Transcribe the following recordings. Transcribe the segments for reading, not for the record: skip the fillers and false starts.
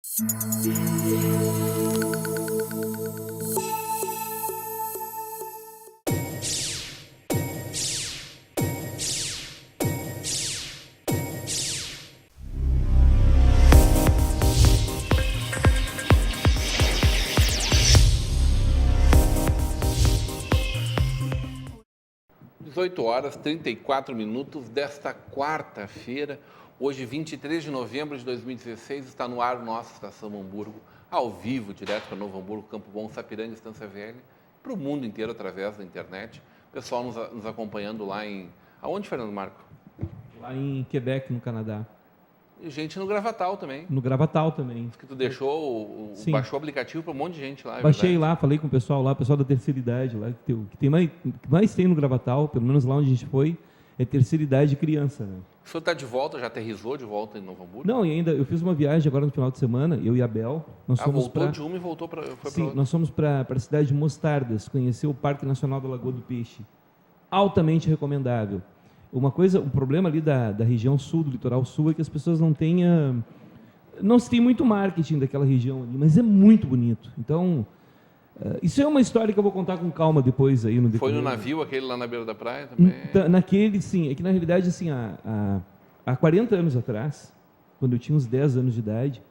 (18h34) desta quarta-feira, hoje 23 de novembro de 2016, está no ar o nosso Estação Hamburgo, ao vivo, direto para Novo Hamburgo, Campo Bom, Sapiranga, Estância Velha, para o mundo inteiro através da internet. Pessoal nos acompanhando lá em... Aonde, Fernando Marco? Lá em Quebec, no Canadá. E gente no Gravatal também. No Gravatal também. Que tu deixou, baixou o aplicativo para um monte de gente lá. Baixei lá, falei com o pessoal lá, o pessoal da terceira idade lá, que tem mais tem no Gravatal, pelo menos lá onde a gente foi, é terceira idade de criança, né? O senhor está de volta, já aterrissou de volta em Novo Hamburgo? Não, e ainda, eu fiz uma viagem agora no final de semana, eu e a Bel. Nós fomos voltou de uma e voltou para outra. Sim, nós fomos para a cidade de Mostardas, conhecer o Parque Nacional da Lagoa do Peixe. Altamente recomendável. Um problema ali da região sul, do litoral sul, é que as pessoas não se tem muito marketing daquela região ali, mas é muito bonito. Então, isso é uma história que eu vou contar com calma depois aí no decorrer. Foi no navio, aquele lá na beira da praia também? Naquele, sim. É que, na realidade, assim, há 40 anos atrás, quando eu tinha uns 10 anos de idade,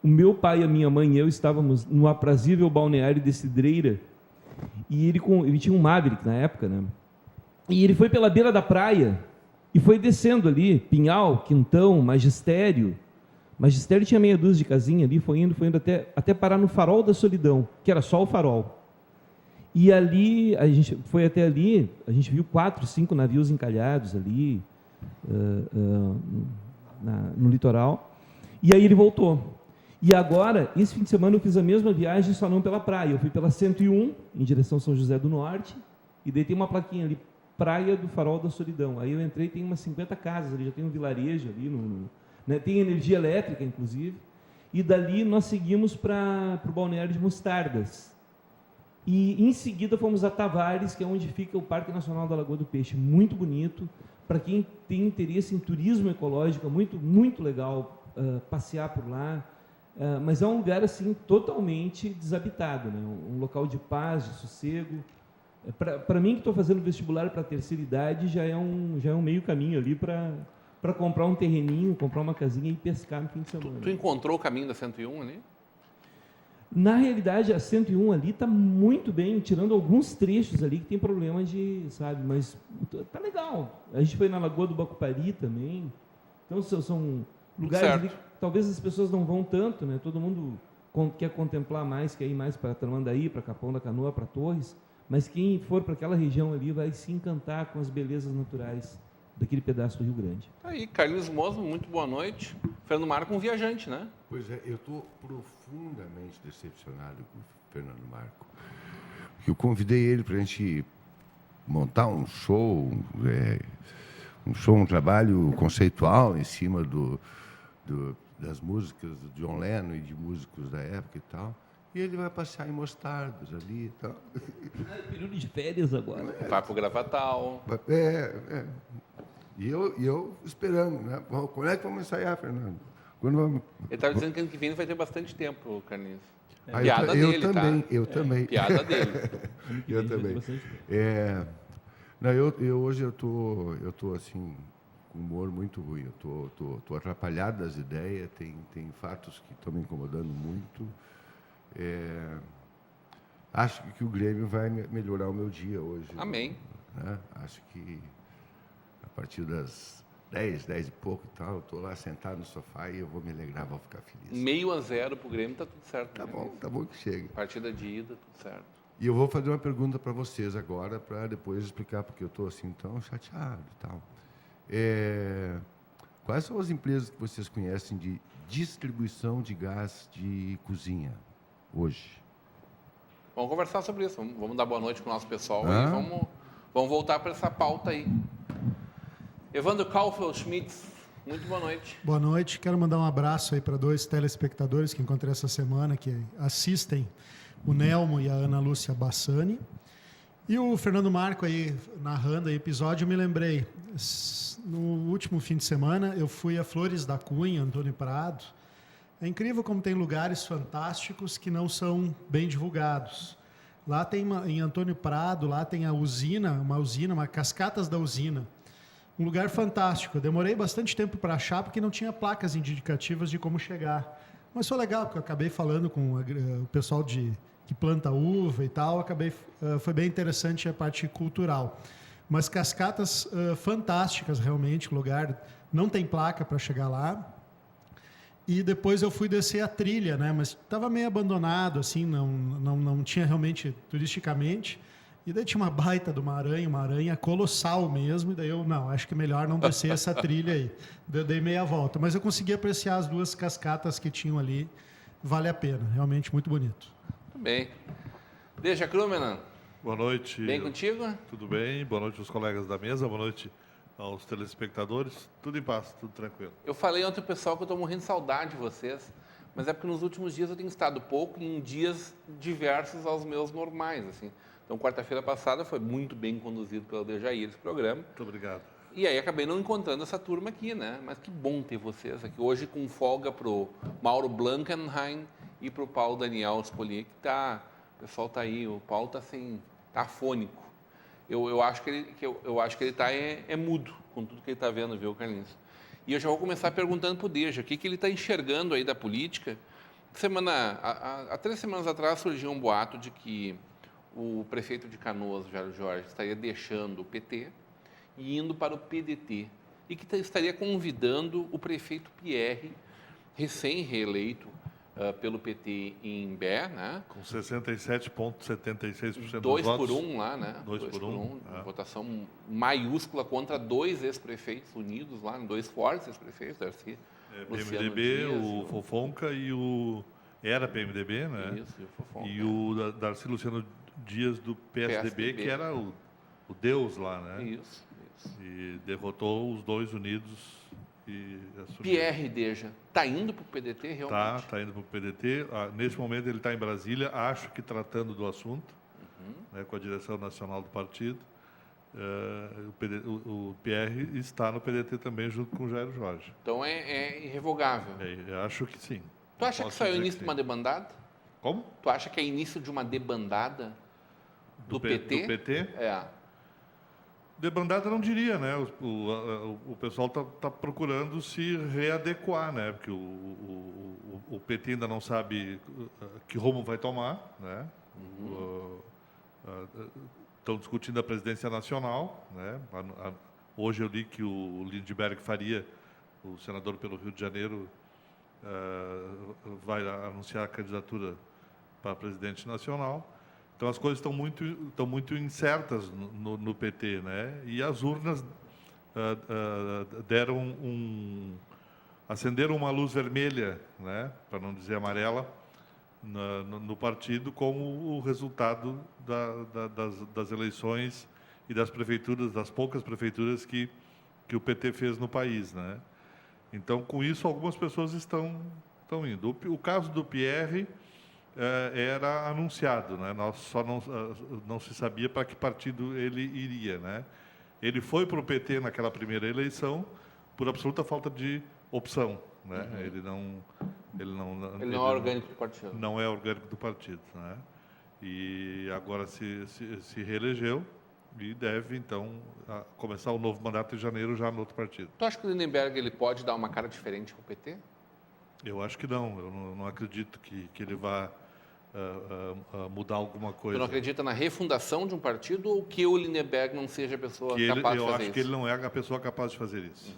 o meu pai, a minha mãe e eu estávamos no aprazível balneário de Cidreira, e ele tinha um Maverick na época, né? E ele foi pela beira da praia e foi descendo ali, Pinhal, Quintão, Magistério. Magistério tinha meia dúzia de casinha ali, foi indo até parar no Farol da Solidão, que era só o farol. E ali, a gente foi até ali, a gente viu 4, 5 navios encalhados ali no litoral. E aí ele voltou. E agora, esse fim de semana, eu fiz a mesma viagem, só não pela praia. Eu fui pela 101, em direção a São José do Norte, e daí tem uma plaquinha ali, Praia do Farol da Solidão. Aí eu entrei, tem umas 50 casas ali, já tem um vilarejo ali, né? Tem energia elétrica, inclusive. E dali nós seguimos para o balneário de Mostardas. E em seguida fomos a Tavares, que é onde fica o Parque Nacional da Lagoa do Peixe. Muito bonito. Para quem tem interesse em turismo ecológico, muito, muito legal passear por lá. Mas é um lugar assim totalmente desabitado, né? Um local de paz, de sossego. Para mim, que estou fazendo vestibular para a terceira idade, já é um meio caminho ali para comprar um terreninho, comprar uma casinha e pescar no fim de semana. Tu encontrou o caminho da 101 ali? Na realidade, a 101 ali está muito bem, tirando alguns trechos ali que tem problema mas tá legal. A gente foi na Lagoa do Bacupari também. Então, são lugares ali que talvez as pessoas não vão tanto, né? Todo mundo quer contemplar mais, quer ir mais para Tramandaí, para Capão da Canoa, para Torres. Mas quem for para aquela região ali vai se encantar com as belezas naturais daquele pedaço do Rio Grande. Aí, Carlinhos Mosman, muito boa noite. Fernando Marco, um viajante, né? Pois é, eu estou profundamente decepcionado com o Fernando Marco. Eu convidei ele para a gente montar um show, um trabalho conceitual em cima das músicas do John Lennon e de músicos da época e tal. E ele vai passear em Mostardas ali e tal. Período de férias agora. Vai para o Gravatal. E eu esperando, né? Quando é que vamos ensaiar, Fernando? Ele estava dizendo que ano que vem vai ter bastante tempo, Carlinhos. Piada dele, também, tá? Eu também. Piada dele. Eu também. Hoje eu tô assim, com humor muito ruim. Eu tô atrapalhado das ideias, tem fatos que estão me incomodando muito. Acho que o Grêmio vai melhorar o meu dia hoje. Amém. Né? Acho que a partir das 10 e pouco e tal, eu estou lá sentado no sofá e eu vou me alegrar, vou ficar feliz. 0-0 pro Grêmio, tá tudo certo. Tá bom que chegue. Partida de ida, tudo certo. E eu vou fazer uma pergunta para vocês agora, para depois explicar porque eu estou assim tão chateado e tal. Quais são as empresas que vocês conhecem de distribuição de gás de cozinha hoje? Vamos conversar sobre isso. Vamos dar boa noite para o nosso pessoal e vamos voltar para essa pauta aí. Evandro Kaufel-Schmitz, muito boa noite. Boa noite. Quero mandar um abraço aí para 2 telespectadores que encontrei essa semana, que assistem, o Nelmo e a Ana Lúcia Bassani. E o Fernando Marco aí, narrando o episódio, eu me lembrei, no último fim de semana, eu fui a Flores da Cunha, Antônio Prado, É incrível como tem lugares fantásticos que não são bem divulgados. Lá tem em Antônio Prado, lá tem uma Cascatas da Usina. Um lugar fantástico. Eu demorei bastante tempo para achar porque não tinha placas indicativas de como chegar. Mas foi legal, porque eu acabei falando com o pessoal que planta uva e tal. Foi bem interessante a parte cultural. Mas cascatas fantásticas, realmente. O lugar não tem placa para chegar lá. E depois eu fui descer a trilha, né? Mas estava meio abandonado, assim, não tinha realmente turisticamente. E daí tinha uma baita de uma aranha colossal mesmo. E daí acho que é melhor não descer essa trilha aí. Eu dei meia volta. Mas eu consegui apreciar as duas cascatas que tinham ali. Vale a pena, realmente muito bonito. Muito bem. Deja Krumenan. Boa noite. Bem contigo? Tudo bem. Boa noite aos colegas da mesa. Boa noite aos telespectadores. Tudo em paz, tudo tranquilo. Eu falei ontem ao pessoal que eu estou morrendo de saudade de vocês, mas é porque nos últimos dias eu tenho estado pouco em dias diversos aos meus normais, assim. Então, quarta-feira passada foi muito bem conduzido pelo Dejair esse programa. Muito obrigado. E aí acabei não encontrando essa turma aqui, né? Mas que bom ter vocês aqui. Hoje com folga para o Mauro Blankenheim e para o Paulo Daniel Spolier, que tá... O pessoal tá aí, o Paulo tá assim, tá afônico. Eu acho que ele está mudo com tudo que ele está vendo, viu, Carlinhos? E eu já vou começar perguntando para o Deja, o que ele está enxergando aí da política. Há 3 semanas atrás surgiu um boato de que o prefeito de Canoas, Jairo Jorge, estaria deixando o PT e indo para o PDT. E que estaria convidando o prefeito Pierre, recém-reeleito, pelo PT em Imbé, né? Com 67,76% dos 2 votos. por 1 lá, né? 2 por 1. Votação maiúscula contra 2 ex-prefeitos unidos lá, 2 fortes ex-prefeitos, Darcy, Luciano PMDB, Dias, o Fofonca e o... Era PMDB, né? Isso, e o Fofonca. E o Darcy Luciano Dias do PSDB, que era o deus lá, né? Isso. E derrotou os dois unidos e assumiu. Pierre Deja, está indo para o PDT realmente? Está indo para o PDT. Neste momento ele está em Brasília, acho que tratando do assunto, né, com a direção nacional do partido. O Pierre está no PDT também, junto com o Jairo Jorge. Então é irrevogável. Eu acho que sim. Tu acha que isso é o início de uma debandada? Como? Tu acha que é início de uma debandada do PT? Do PT? É. Debandada não diria, né? O pessoal tá procurando se readequar, né? Porque o PT ainda não sabe que rumo vai tomar, né? Estão discutindo a presidência nacional, né? Hoje eu li que o Lindbergh Faria, o senador pelo Rio de Janeiro, vai anunciar a candidatura para presidente nacional. Então as coisas estão muito incertas no PT, né? E as urnas acenderam uma luz vermelha, né? Para não dizer amarela, no partido, como o resultado das eleições e das prefeituras, das poucas prefeituras que o PT fez no país, né? Então, com isso, algumas pessoas estão indo. O caso do Pierre era anunciado, né? Nós só não se sabia para que partido ele iria, né? Ele foi para o PT naquela primeira eleição por absoluta falta de opção, né? Ele não é orgânico do partido. Não é orgânico do partido, né? E agora se reelegeu e deve, então, começar o novo mandato em janeiro já no outro partido. Tu acha que o Lindenberg ele pode dar uma cara diferente com o PT? Eu acho que não. Eu não acredito que ele vá mudar alguma coisa. Tu não acredita na refundação de um partido ou que o Lindenberg não seja a pessoa capaz de fazer isso? Eu acho que ele não é a pessoa capaz de fazer isso.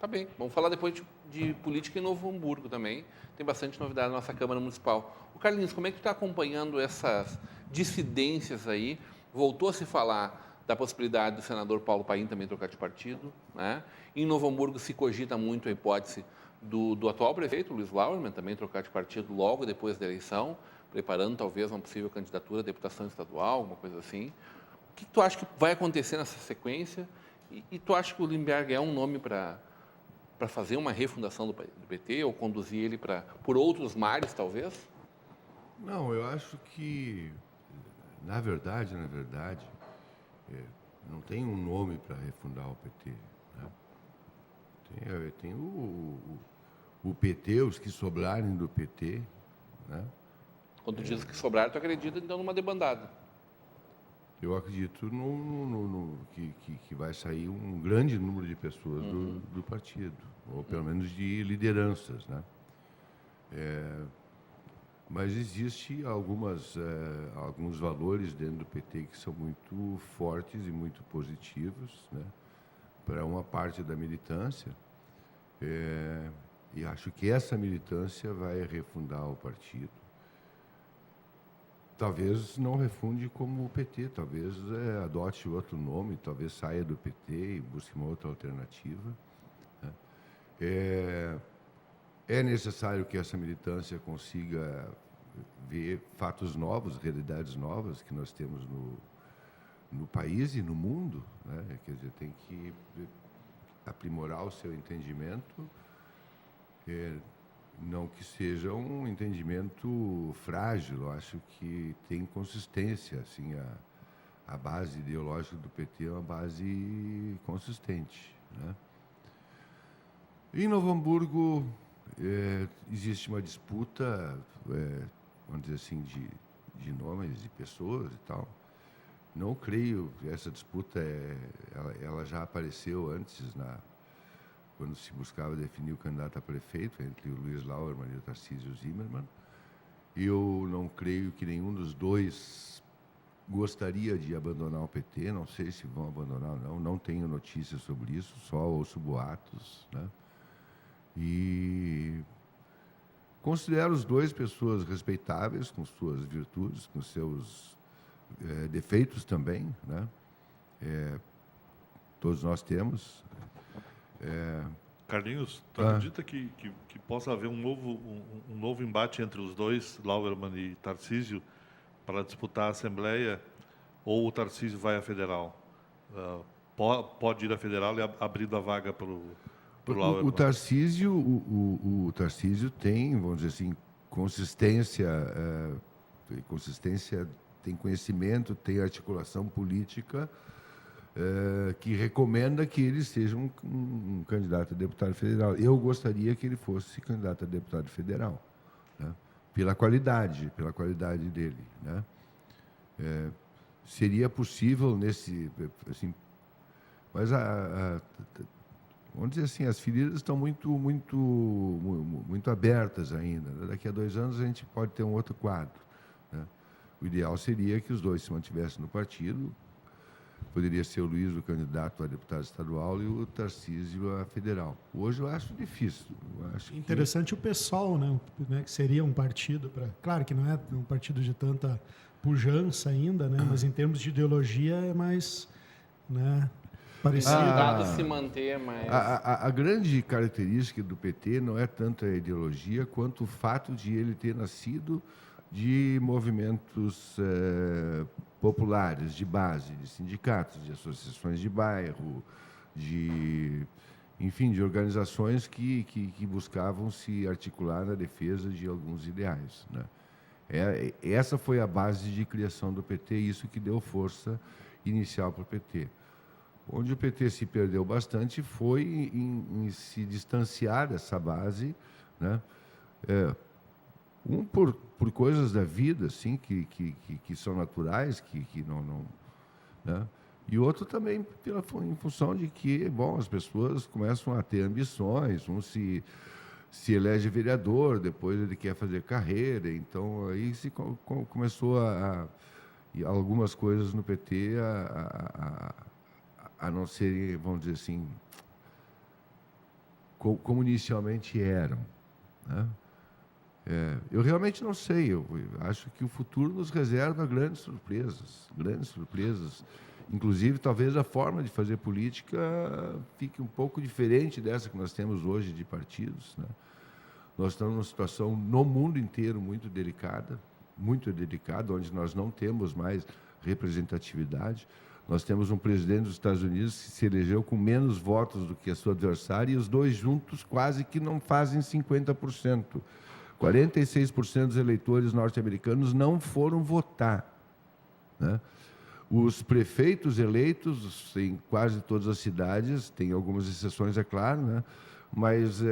Tá bem. Vamos falar depois de política em Novo Hamburgo também. Tem bastante novidade na nossa Câmara Municipal. O Carlinhos, como é que tu está acompanhando essas dissidências aí? Voltou a se falar da possibilidade do senador Paulo Paim também trocar de partido, né? Em Novo Hamburgo se cogita muito a hipótese do atual prefeito, Luiz Lauermann, também trocar de partido logo depois da eleição, preparando talvez uma possível candidatura à deputação estadual, alguma coisa assim. O que tu acha que vai acontecer nessa sequência? E tu acha que o Lindenberg é um nome para fazer uma refundação do PT ou conduzir ele por outros mares, talvez? Não, eu acho que, na verdade, não tem um nome para refundar o PT. Né? Tem o PT, os que sobrarem do PT, né? Quando tu diz que sobrar, tu acredita então numa debandada? Eu acredito que vai sair um grande número de pessoas do partido, ou pelo menos de lideranças, né? Mas existe alguns valores dentro do PT que são muito fortes e muito positivos, né, para uma parte da militância. E acho que essa militância vai refundar o partido. Talvez não refunde como o PT, talvez adote outro nome, talvez saia do PT e busque uma outra alternativa, né? É necessário que essa militância consiga ver fatos novos, realidades novas que nós temos no país e no mundo, né? Quer dizer, tem que aprimorar o seu entendimento, não que seja um entendimento frágil. Eu acho que tem consistência, assim, a base ideológica do PT é uma base consistente, né? Em Novo Hamburgo existe uma disputa, vamos dizer assim, de nomes, de pessoas e tal. Não creio que essa disputa ela já apareceu antes, quando se buscava definir o candidato a prefeito entre o Luiz Lauermann e o Tarcísio Zimmermann. Eu não creio que nenhum dos dois gostaria de abandonar o PT. Não sei se vão abandonar ou não. Não tenho notícias sobre isso, só ouço boatos, né? E considero os dois pessoas respeitáveis, com suas virtudes, com seus defeitos também, né? Todos nós temos. Carlinhos, tu acredita que possa haver um novo embate entre os dois, Lauermann e Tarcísio, para disputar a Assembleia, ou o Tarcísio vai à Federal? Pode ir à Federal e abrindo a vaga para o Lauermann? O Tarcísio tem, vamos dizer assim, consistência, tem conhecimento, tem articulação política, que recomenda que ele seja um candidato a deputado federal. Eu gostaria que ele fosse candidato a deputado federal, né? Pela qualidade dele, né? Seria possível assim, mas vamos dizer assim, as feridas estão muito abertas ainda, né? Daqui a 2 anos a gente pode ter um outro quadro, né? O ideal seria que os dois se mantivessem no partido. Poderia ser o Luiz o candidato a deputado estadual e o Tarcísio a federal. Hoje eu acho difícil. Interessante o PSOL, né? Que seria um partido claro que não é um partido de tanta pujança ainda, né? Mas em termos de ideologia é mais, né, parecido. Tentado se manter, mas... A grande característica do PT não é tanto a ideologia quanto o fato de ele ter nascido de movimentos populares, de base, de sindicatos, de associações de bairro, enfim, de organizações que buscavam se articular na defesa de alguns ideais, né? Essa foi a base de criação do PT, isso que deu força inicial para o PT. Onde o PT se perdeu bastante foi em se distanciar dessa base, né? Por coisas da vida, assim, que são naturais, que não, né? E outro também em função de que, bom, as pessoas começam a ter ambições, um se elege vereador, depois ele quer fazer carreira, então aí começou algumas coisas no PT a não serem, vamos dizer assim, como inicialmente eram, né? Eu realmente não sei. Eu acho que o futuro nos reserva grandes surpresas. Inclusive, talvez a forma de fazer política fique um pouco diferente dessa que nós temos hoje de partidos, né? Nós estamos numa situação no mundo inteiro muito delicada, onde nós não temos mais representatividade. Nós temos um presidente dos Estados Unidos que se elegeu com menos votos do que a sua adversária, e os dois juntos quase que não fazem 50%. 46% dos eleitores norte-americanos não foram votar, né? Os prefeitos eleitos em quase todas as cidades, tem algumas exceções, é claro, né? mas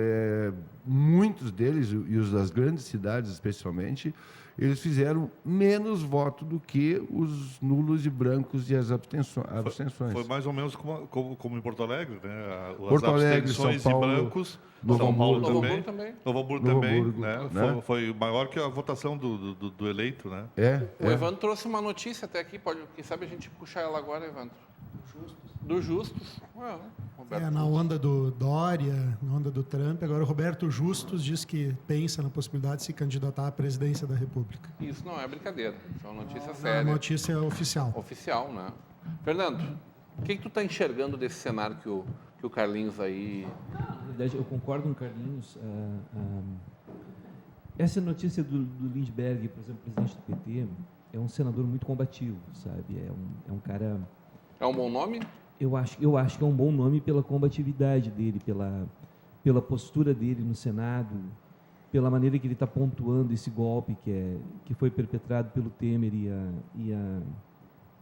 muitos deles, e os das grandes cidades especialmente, eles fizeram menos voto do que os nulos e brancos e as abstenções. Foi mais ou menos como em Porto Alegre, né? As Porto Alegre, abstenções São Paulo, e brancos, Novo São Paulo Hamburgo. também. Novo Hamburgo Novo também, Hamburgo, né? né? Foi maior que a votação do eleito, né? O Evandro trouxe uma notícia até aqui, quem sabe a gente puxar ela agora, Evandro. Do Justus. Roberto Na onda do Dória, na onda do Trump, agora o Roberto Justus diz que pensa na possibilidade de se candidatar à presidência da República. Isso não é brincadeira, isso é uma notícia É séria. uma notícia oficial. Oficial, né? Fernando, o que tu está enxergando desse cenário que o Carlinhos aí... Na verdade, eu concordo com o Carlinhos. Essa notícia do Lindbergh, por exemplo, presidente do PT, é um senador muito combativo, sabe? É um cara... É um bom nome? Eu acho que é um bom nome pela combatividade dele, pela postura dele no Senado, pela maneira que ele está pontuando esse golpe que foi perpetrado pelo Temer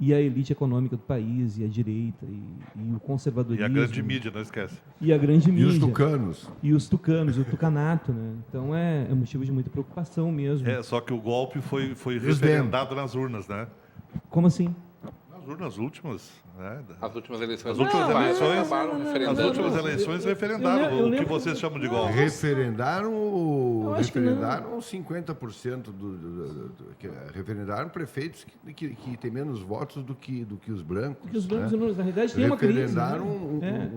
e a elite econômica do país, e a direita, e o conservadorismo. E a grande mídia, não esquece. E a grande mídia. E os tucanos. E os tucanos, o tucanato, né? Então é motivo de muita preocupação mesmo. Só que o golpe foi referendado nas urnas, né? Como assim? Nas urnas últimas, né? As últimas eleições. As últimas eleições, acabaram referendando. As últimas eleições referendaram eu o que lembro- vocês chamam de golpe. Referendaram acho que referendaram 50% referendaram prefeitos que têm menos votos do que os brancos. Porque os brancos, né? na realidade, tem uma crise. Referendaram Né?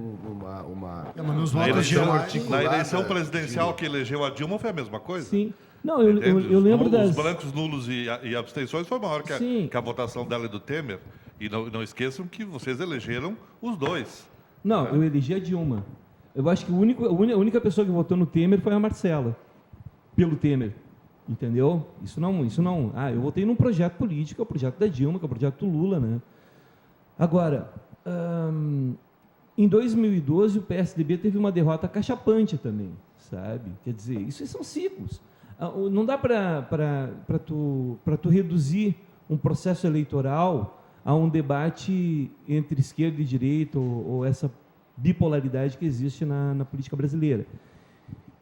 uma Mas nos Na votos eleição, gerais, na eleição presidencial que elegeu a Dilma foi a mesma coisa. Sim. Não, eu lembro Os das... brancos, nulos e abstenções foi maior Sim. que a votação dela e do Temer. E não esqueçam que vocês elegeram os dois. Não, eu elegi a Dilma. Eu acho que a única pessoa que votou no Temer foi a Marcela. Pelo Temer. Entendeu? Isso não. Eu votei num projeto político, é o projeto da Dilma, que é o projeto do Lula, né? Agora, em 2012, o PSDB teve uma derrota cachapante também, sabe? Quer dizer, isso são ciclos. Não dá para tu reduzir um processo eleitoral a um debate entre esquerda e direita, ou essa bipolaridade que existe na política brasileira.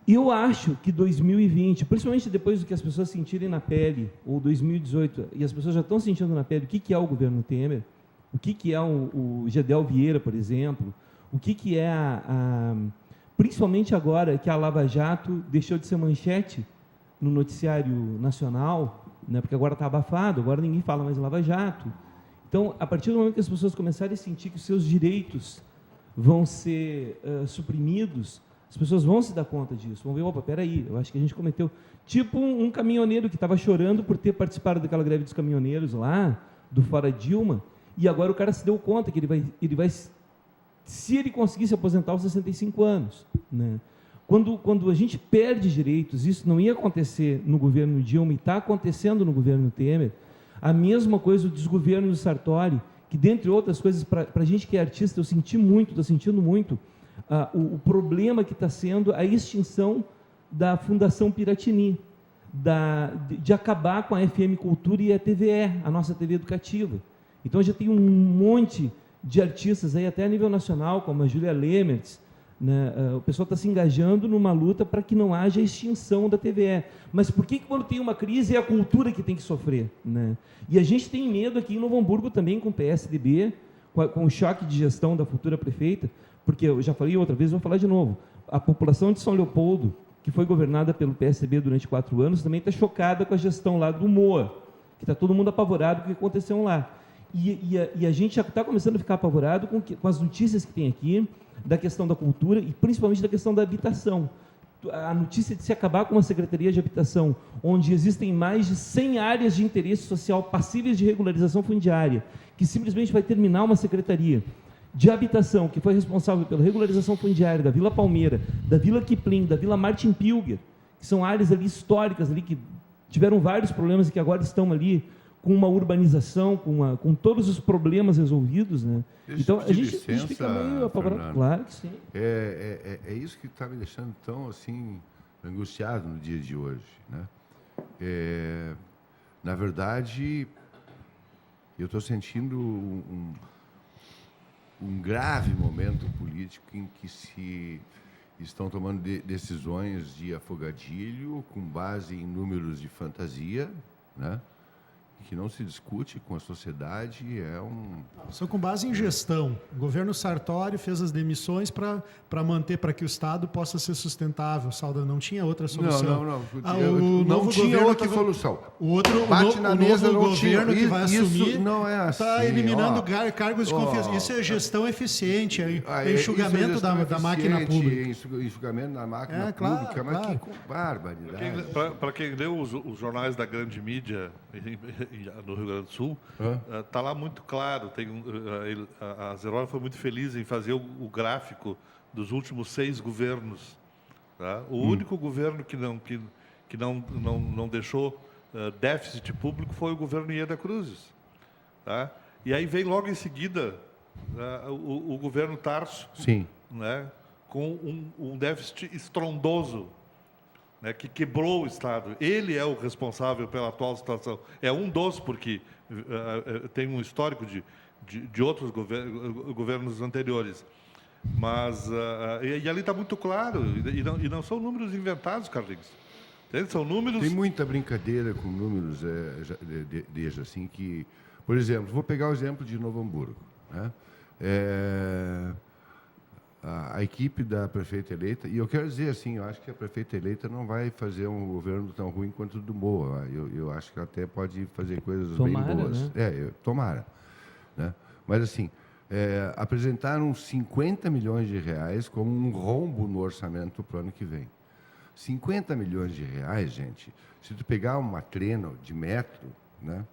Eu acho que 2020, principalmente depois do que as pessoas sentirem na pele, ou 2018, e as pessoas já estão sentindo na pele o que é o governo Temer, o que é o Gedel Vieira, por exemplo, o que é principalmente agora que a Lava Jato deixou de ser manchete no noticiário nacional, né, porque agora está abafado, agora ninguém fala mais em Lava Jato. Então, a partir do momento que as pessoas começarem a sentir que os seus direitos vão ser suprimidos, as pessoas vão se dar conta disso, vão ver, opa, peraí, eu acho que a gente cometeu... Tipo um caminhoneiro que estava chorando por ter participado daquela greve dos caminhoneiros lá, do Fora Dilma, e agora o cara se deu conta que ele vai se ele conseguir se aposentar aos 65 anos. Né? Quando a gente perde direitos, isso não ia acontecer no governo Dilma e está acontecendo no governo Temer, a mesma coisa do desgoverno do Sartori, que, dentre outras coisas, para a gente que é artista, eu estou sentindo muito o problema que está sendo a extinção da Fundação Piratini, de acabar com a FM Cultura e a TVE, a nossa TV educativa. Então, já tem um monte de artistas aí, até a nível nacional, como a Júlia Lemertz, né? O pessoal está se engajando numa luta para que não haja extinção da TVE. Mas por que quando tem uma crise é a cultura que tem que sofrer? Né? E a gente tem medo aqui em Novo Hamburgo também com o PSDB, com o choque de gestão da futura prefeita, porque eu já falei outra vez, vou falar de novo, a população de São Leopoldo, que foi governada pelo PSDB durante 4 anos, também está chocada com a gestão lá do MOA, que está todo mundo apavorado com o que aconteceu lá. E a gente já está começando a ficar apavorado com as notícias que tem aqui, da questão da cultura e principalmente da questão da habitação. A notícia de se acabar com uma Secretaria de Habitação, onde existem mais de 100 áreas de interesse social passíveis de regularização fundiária, que simplesmente vai terminar uma Secretaria de Habitação, que foi responsável pela regularização fundiária da Vila Palmeira, da Vila Kipling, da Vila Martin Pilger, que são áreas ali históricas, ali, que tiveram vários problemas e que agora estão ali com uma urbanização, com todos os problemas resolvidos, né? Então, a gente fica meio apavorado. Claro que sim. É isso que está me deixando tão, assim, angustiado no dia de hoje, né? Na verdade, eu estou sentindo um grave momento político em que se estão tomando decisões de afogadilho com base em números de fantasia, né? Que não se discute com a sociedade, São com base em gestão. O governo Sartori fez as demissões para manter, para que o Estado possa ser sustentável. Salda, não tinha outra solução. Não. O Não novo tinha governo outra que solução. o Bate na mesa, novo não tinha. governo que vai Isso assumir não é assim, está eliminando ó. cargos de confiança. Isso é gestão eficiente, é Isso enxugamento é gestão da máquina eficiente, pública. Enxugamento da máquina Claro, pública, mas claro. que barbaridade. Para quem leu os jornais da grande mídia no Rio Grande do Sul, está lá muito claro. A Zero Hora foi muito feliz em fazer o gráfico dos últimos 6 governos. Tá? O único governo que não deixou déficit público foi o governo Ieda Cruzes. Tá? E aí vem logo em seguida o governo Tarso, Sim. né, com um déficit estrondoso, né, que quebrou o Estado. Ele é o responsável pela atual situação. É um dos, porque tem um histórico de outros governos anteriores. Mas e ali está muito claro, e não são números inventados, Carlinhos. Entende? São números... Tem muita brincadeira com números, desde assim, que... Por exemplo, vou pegar o exemplo de Novo Hamburgo. Né? A equipe da prefeita eleita, e eu quero dizer assim, eu acho que a prefeita eleita não vai fazer um governo tão ruim quanto o do Moa. Eu acho que ela até pode fazer coisas Tomara, bem boas. né? Tomara. Né? Mas assim, apresentaram 50 milhões de reais como um rombo no orçamento para o ano que vem. 50 milhões de reais, gente, se tu pegar uma trena de metro, né,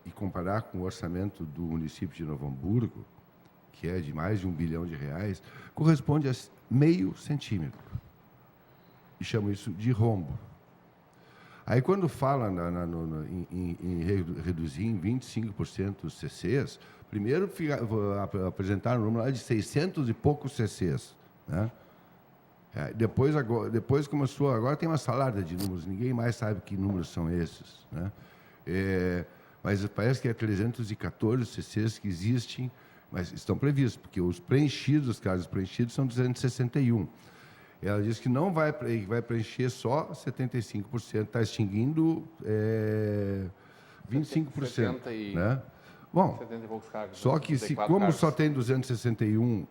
e comparar com o orçamento do município de Novo Hamburgo, que é de mais de R$1 bilhão, corresponde a meio centímetro. E chamo isso de rombo. Aí, quando fala em reduzir em 25% os CCs, primeiro apresentaram um número lá de 600 e poucos CCs. Né? Depois começou, agora tem uma salada de números, ninguém mais sabe que números são esses. Né? Mas parece que é 314 CCs que existem, mas estão previstos, porque os casos preenchidos são 261. Ela diz que não vai preencher só 75%, está extinguindo 25%. Né? Bom, só que como só tem 261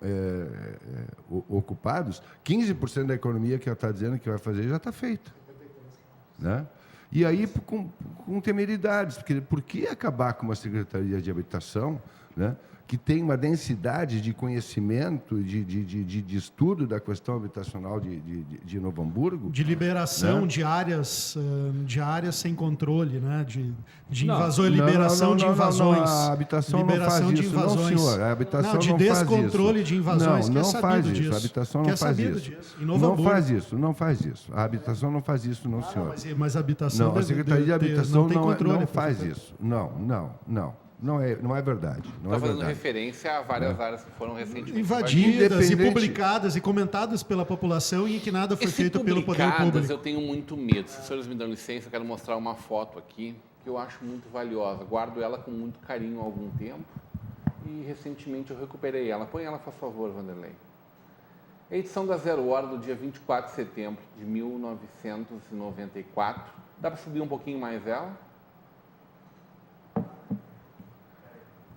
ocupados, 15% da economia que ela está dizendo que vai fazer já está feita. Né? E aí, com temeridades, porque por que acabar com uma Secretaria de Habitação, né, que tem uma densidade de conhecimento, de estudo da questão habitacional de Novo Hamburgo? De liberação, né? de áreas sem controle, né? de invasão e liberação de invasões. A habitação liberação não faz de isso, invasões. não, senhor. A habitação não de faz isso. descontrole de invasões, não que é faz sabido isso. disso. A habitação que não é faz sabido isso. disso. Em Novo Não Hamburgo. faz isso. A habitação não faz isso, não, senhor. Mas a habitação... Não, a Secretaria de Habitação não tem controle, não faz isso. Não é verdade. Não Está é fazendo verdade. referência a várias áreas que foram recentemente invadidas e publicadas e comentadas pela população e em que nada foi feito pelo poder público. Eu tenho muito medo. Se os senhores me dão licença, eu quero mostrar uma foto aqui que eu acho muito valiosa. Guardo ela com muito carinho há algum tempo e recentemente eu recuperei ela. Põe ela, por favor, Vanderlei. A edição da Zero Hora do dia 24 de setembro de 1994. Dá para subir um pouquinho mais ela?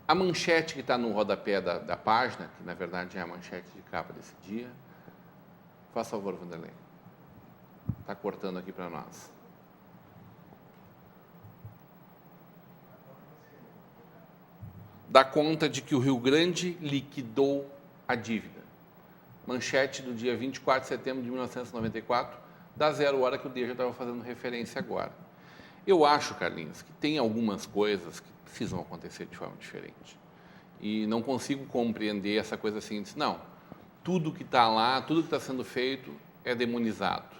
A manchete que está no rodapé da página, que na verdade é a manchete de capa desse dia. Faz favor, Vanderlei. Está cortando aqui para nós. Dá conta de que o Rio Grande liquidou a dívida. Manchete do dia 24 de setembro de 1994, da Zero Hora que o Deja estava fazendo referência agora. Eu acho, Carlinhos, que tem algumas coisas que precisam acontecer de forma diferente. E não consigo compreender essa coisa assim, não, tudo que está lá, tudo que está sendo feito é demonizado.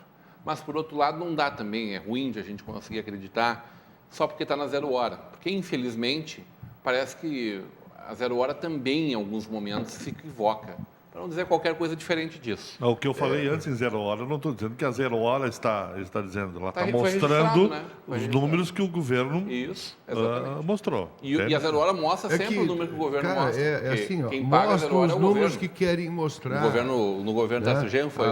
Mas, por outro lado, não dá também, é ruim de a gente conseguir acreditar só porque está na Zero Hora. Porque, infelizmente, parece que a Zero Hora também, em alguns momentos, se equivoca para não dizer qualquer coisa diferente disso. O que eu falei antes em 0 hora, eu não estou dizendo que a 0 hora está dizendo. Ela está Foi mostrando registrado, né? Foi os registrado. números que o governo Isso, exatamente. mostrou. E a 0 hora mostra sempre o número que o governo cara, mostra. É assim, ó, quem paga a 0 mostra hora os é o números governo. que querem mostrar. No governo né? Tarcísio foi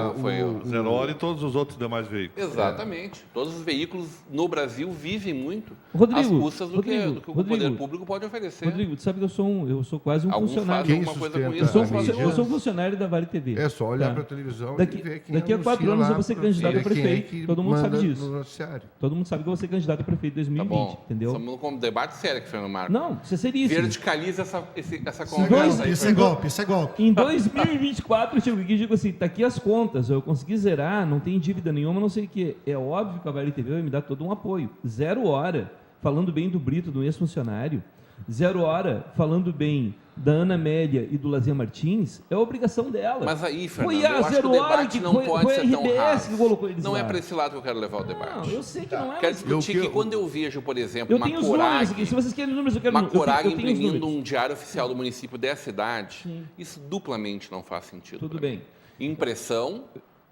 0 hora e todos os outros demais veículos. Exatamente. Todos os veículos no Brasil vivem muito Rodrigo, às custas do que o poder público pode oferecer. Rodrigo, tu sabe que eu sou quase um Alguns funcionário. fazem Quem alguma coisa com sustenta isso. Eu a mídia? sou funcionário da Vale TV. É só olhar Tá. para a televisão Daqui- e ver quem daqui a 4 anuncia anos eu lá vou ser pra- candidato a quem é prefeito. que Todo mundo sabe manda disso. no noticiário. Todo mundo sabe que eu vou ser candidato a prefeito em Tá 2020, bom. entendeu? Estamos com um debate sério aqui, Fernando Marcos. Não, isso é seríssimo. Verticaliza essa Isso é conversa golpe, aí. isso é Fernando. golpe, isso é golpe. Em 2024, eu chego aqui e digo assim, tá aqui as contas, eu consegui zerar, não tem dívida nenhuma, não sei o quê. É óbvio que a Vale TV vai me dar todo um apoio. 0 hora, falando bem do Brito, do ex-funcionário, 0 hora, falando bem da Ana Amélia e do Lazier Martins, é obrigação dela. Mas aí, Fernando, Foi a eu acho que o 0 hora debate que não foi, pode foi ser a tão RBS raso. que colocou eles Não lá. é para esse lado que eu quero levar o Não, debate. eu sei que não é. Quero mas discutir que quando eu vejo, por exemplo, eu uma tenho os números Corag, aqui. Se vocês querem números, eu quero uma eu tenho- Corag eu tenho os imprimindo números. um diário oficial do município dessa cidade, isso duplamente não faz sentido. Tudo pra bem. mim. Impressão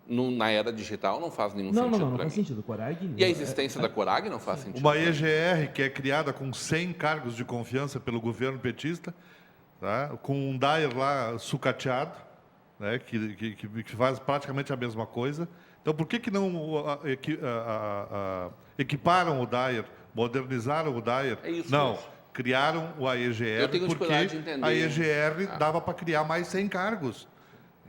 na era digital não faz nenhum Não, sentido não para faz mim. sentido. Corag... E a existência da Corag não faz sentido. Uma pra mim. EGR que é criada com 100 cargos de confiança pelo governo petista, tá? Com um DAER lá sucateado, né? que faz praticamente a mesma coisa. Então, por que não equiparam o DAER, modernizaram o DAER? É isso não, mesmo. criaram a EGR Eu tenho porque dificuldade de entender. a EGR dava para criar mais 100 cargos.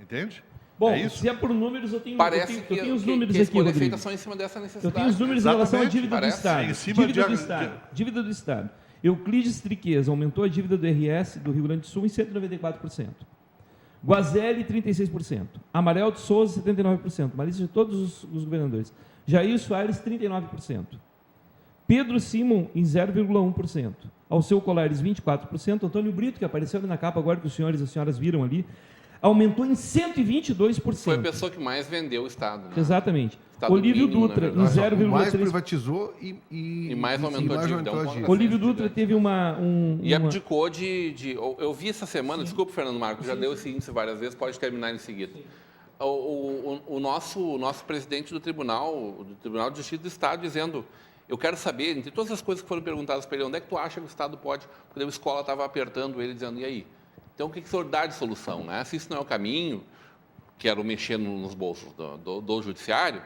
Entende? Bom, é isso? se é por números, eu tenho, Parece eu tenho os que números as aqui, escolhas Rodrigo. feitas são em cima dessa necessidade. Eu tenho os números em relação à Exatamente, dívida do parece. Estado. Em cima Dívida de- do Estado. Dívida do Estado. Euclides Triquez aumentou a dívida do RS do Rio Grande do Sul em 194%. Guazelli, 36%. Amarelo de Souza, 79%. Uma lista de todos os governadores. Jair Soares, 39%. Pedro Simon, em 0,1%. Alceu Colares, 24%. Antônio Brito, que apareceu ali na capa agora que os senhores e as senhoras viram ali, aumentou em 122%. Foi a pessoa que mais vendeu o Estado. Né? Exatamente. Estado Olívio mínimo, Dutra, na em verdade. Mais 0,3%. privatizou E mais aumentou a dívida, um ponto. Olívio Dutra teve uma... E abdicou eu vi essa semana, desculpa, Fernando Marcos, já deu esse índice várias vezes, pode terminar em seguida. O nosso presidente do Tribunal de Justiça do Estado dizendo, eu quero saber, entre todas as coisas que foram perguntadas para ele, onde é que tu acha que o Estado pode, porque a escola estava apertando ele, dizendo, e aí? Então, o que o senhor dá de solução? Né? Se isso não é o caminho, que era o mexer nos bolsos do judiciário,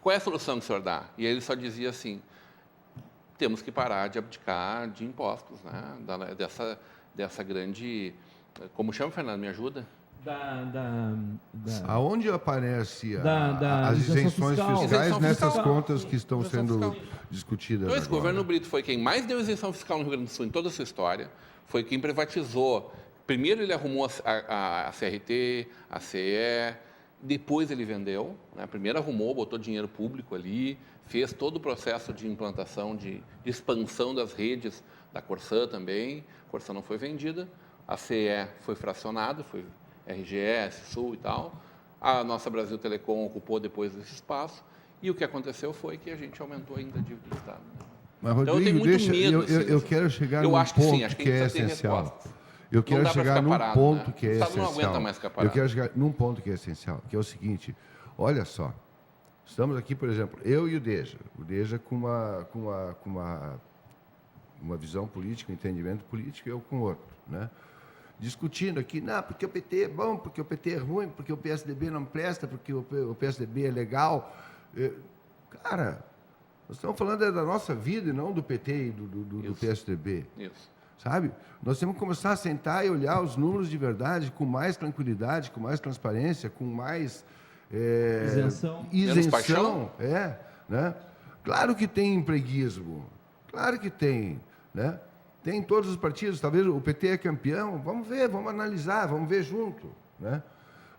qual é a solução que o senhor dá? E ele só dizia assim, temos que parar de abdicar de impostos, né? Dessa grande... Como chama, Fernando? Me ajuda? Aonde aparece Da as isenção isenções fiscal. fiscais Isenção nessas fiscal. contas que estão Isenção sendo fiscal. discutidas Então, esse agora? governo Brito foi quem mais deu isenção fiscal no Rio Grande do Sul em toda a sua história, foi quem privatizou. Primeiro ele arrumou a CRT, a CE, depois ele vendeu. Né? Primeiro arrumou, botou dinheiro público ali, fez todo o processo de implantação, de expansão das redes da Corsã também. A Corsã não foi vendida, a CE foi fracionada, foi RGS, Sul e tal. A nossa Brasil Telecom ocupou depois esse espaço. E o que aconteceu foi que a gente aumentou ainda a dívida do Estado. Né? Mas, Então, eu tenho Rodrigo, muito medo, eu assim, quero chegar eu num acho que sim, ponto acho que que a é gente precisa ter essencial. respostas. Eu quero Não dá pra chegar ficar num parado, ponto né? que é O Estado essencial. não aguenta mais ficar Eu parado. quero chegar num ponto que é essencial, que é o seguinte. Olha só, estamos aqui, por exemplo, eu e o Deja com uma visão política, um entendimento político, eu com outro, né? Discutindo aqui, não, porque o PT é bom, porque o PT é ruim, porque o PSDB não presta, porque o PSDB é legal. Cara, nós estamos falando da nossa vida e não do PT e do PSDB. Isso. Sabe? Nós temos que começar a sentar e olhar os números de verdade com mais tranquilidade, com mais transparência, com mais Isenção. Menos paixão? né? Claro que tem empreguismo, claro que tem, né? Tem em todos os partidos, talvez o PT é campeão, vamos ver, vamos analisar, vamos ver junto, né?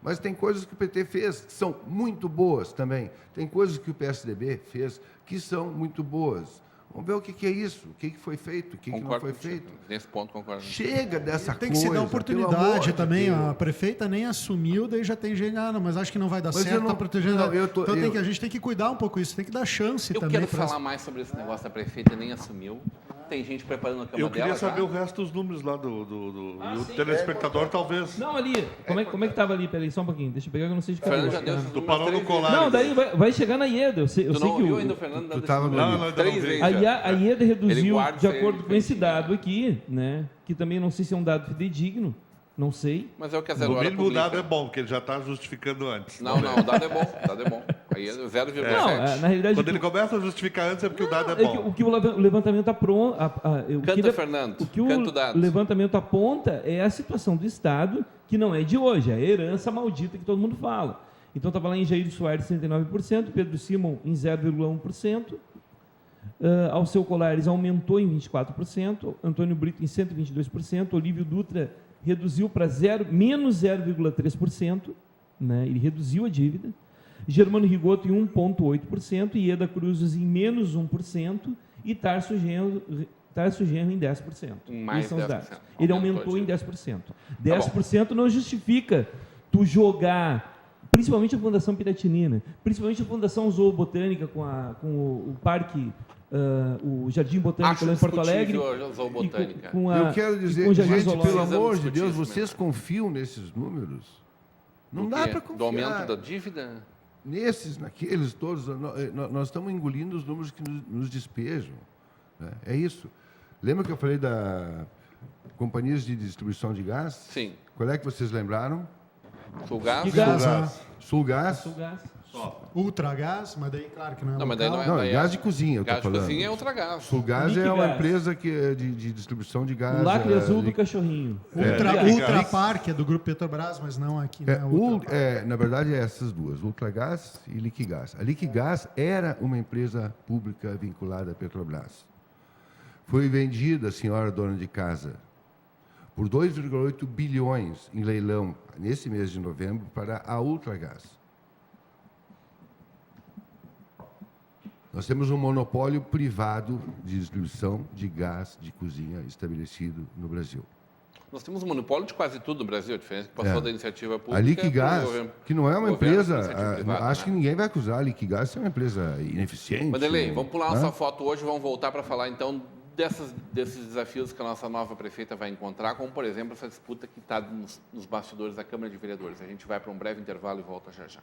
Mas tem coisas que o PT fez que são muito boas também. Tem coisas que o PSDB fez que são muito boas. Vamos ver o que é isso, o que foi feito, o que não foi feito. Nesse ponto, concordo. Chega dessa Tem coisa. que se dar pelo amor oportunidade de também. Deus. A prefeita nem assumiu, daí já tem gente, mas acho que não vai dar Mas eu certo, não- tá protegendo. não, eu tô- Então eu- a gente tem que cuidar um pouco isso, tem que dar chance Eu também. quero falar mais sobre esse negócio da prefeita, nem assumiu. tem gente preparando a cama Eu dela queria já? saber o resto dos números lá do sim. telespectador, talvez. Não, ali. Como é que tava ali? Peraí, só um pouquinho. Deixa eu pegar que eu não sei de Fernando cabeça. já deu esses Tu números parou no 3 colar. vezes. Não, daí vai chegar na IEDA. Eu sei Tu não que viu o, ainda o Fernando dando tava esses no- números? Não, ainda não 3 vi. vezes a já. IEDA Ele reduziu, guarda de isso aí, acordo ele com esse fez dado aqui, né? Que também não sei se é um dado fidedigno, não sei. Mas é o que a Zero No Hora mínimo o dado é publica. bom, porque ele já está justificando antes. Não, o dado é bom, o dado é bom. Aí é 0,7. Não, na realidade. Quando ele começa a justificar antes é porque o dado é que bom. o que o levantamento apronta. Canta, Fernando. O que Canta o o dado. levantamento aponta é a situação do Estado, que não é de hoje, é a herança maldita que todo mundo fala. Então estava lá em Jair Soares 39%, Pedro Simon em 0,1%, Alceu Colares aumentou em 24%, Antônio Brito em 122%, Olívio Dutra reduziu para menos 0,3%, né? Ele reduziu a dívida, Germano Rigoto em 1,8%, Ieda Cruzes em menos 1% e Tarso Genro em 10%. Mais Esses são os 10%. dados. Ele aumentou em a 10%. 10% não justifica tu jogar, principalmente a Fundação Piratinina, principalmente a Fundação Zoobotânica com o parque, o Jardim Botânico Acho lá em Porto Alegre. discutível a zoobotânica. Eu quero e dizer, com o Jardim gente, Zoológico. pelo amor de Precisamos Deus, discutir isso vocês mesmo. confiam nesses números? Não Do dá quê? para Do confiar. aumento da dívida? Nesses, naqueles, todos, nós estamos engolindo os números que nos despejam. Né? É isso. Lembra que eu falei da companhias de distribuição de gás? Sim. Qual é que vocês lembraram? Sulgás? Que gás? Sulgás? Sulgás. Ultragás, mas daí, claro que não é Não, mas daí local. não é. Não, daí gás de cozinha, eu Gás estou de falando. cozinha é Ultragás. Sulgás é uma Liquigás. empresa de distribuição de gás. O lacre azul do li- cachorrinho. Ultrapar, que é do Grupo Petrobras, mas não aqui, né? Ultrapar. na verdade, é essas duas, Ultragás e Liquigás. A Liquigás era uma empresa pública vinculada à Petrobras. Foi vendida, a senhora dona de casa, por 2,8 bilhões em leilão, nesse mês de novembro, para a Ultragás. Nós temos um monopólio privado de distribuição de gás de cozinha estabelecido no Brasil. Nós temos um monopólio de quase tudo no Brasil, a diferença que passou É. da iniciativa pública. A Liquigás, pro governo- que não é uma governo empresa, iniciativa privada, acho né? que ninguém vai acusar a Liquigás de ser uma empresa ineficiente. Vanderlei, vamos pular né? nossa foto hoje, vamos voltar para falar então desses desafios que a nossa nova prefeita vai encontrar, como por exemplo essa disputa que está nos bastidores da Câmara de Vereadores. A gente vai para um breve intervalo e volta já já.